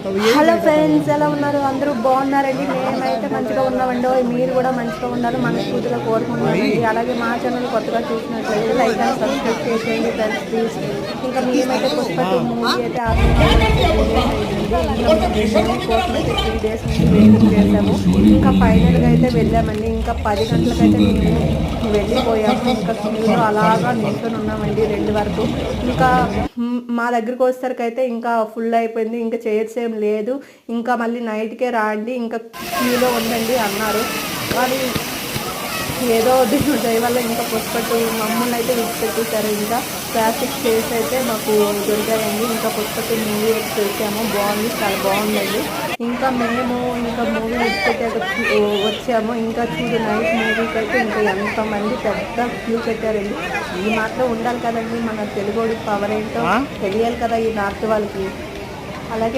Hello friends, ఎలా ఉన్నారు? అందరూ బాగున్నారండి? మేమైతే మంచిగా ఉన్నామండి. మీరు కూడా మంచిగా ఉండాలి మనస్ఫూర్తిగా కోరుకుంటున్నామండి. అలాగే మా ఛానల్ కొత్తగా చూసినట్లయితే లైక్ అండ్ సబ్స్క్రైబ్ చేసేయండి ఫ్రెండ్స్ ప్లీజ్. ఇంకా మేమైతే పుష్ప 2 మూవీ అయితే కోసం అయితే 3 డేస్ నుంచి వెయిటింగ్ చేసాము. ఇంకా ఫైనల్గా అయితే వెళ్ళామండి. ఇంకా 10 గంటలకైతే మేము వెళ్ళిపోయాము. ఇంకా క్యూలో అలాగా నిల్చొని ఉన్నామండి 2 వరకు. ఇంకా మా దగ్గరికి వచ్చేసరికి ఇంకా ఫుల్ అయిపోయింది. ఇంకా చైర్స్ ఏం లేదు. ఇంకా మళ్ళీ నైట్కే రాండి, ఇంకా క్యూలో ఉండండి అన్నారు. కానీ ఏదో దేవుడి దయ వల్ల ఇంకా పుష్పట్టు మమ్మల్ని అయితే విడిచిపెట్టేశారు. ఇంకా ట్రాఫిక్ చైర్స్ అయితే మాకు దొరికాయండి. ఇంకా పుష్పట్టు మూవీ చూసాము, బాగుంది, చాలా బాగుందండి. ఇంకా మేము ఇంకా మూవీ విడిచిపెట్టాక వచ్చాము. ఇంకా చూడు నైట్ మూవీకి అయితే ఇంకా ఎంతమంది పెద్ద క్యూ పెట్టారండి. ఈ మాత్రం ఉండాలి కదండి, మన తెలుగుడి పవర్ ఏంటో తెలియాలి కదా ఈ నార్త్ వాళ్ళకి. అలాగే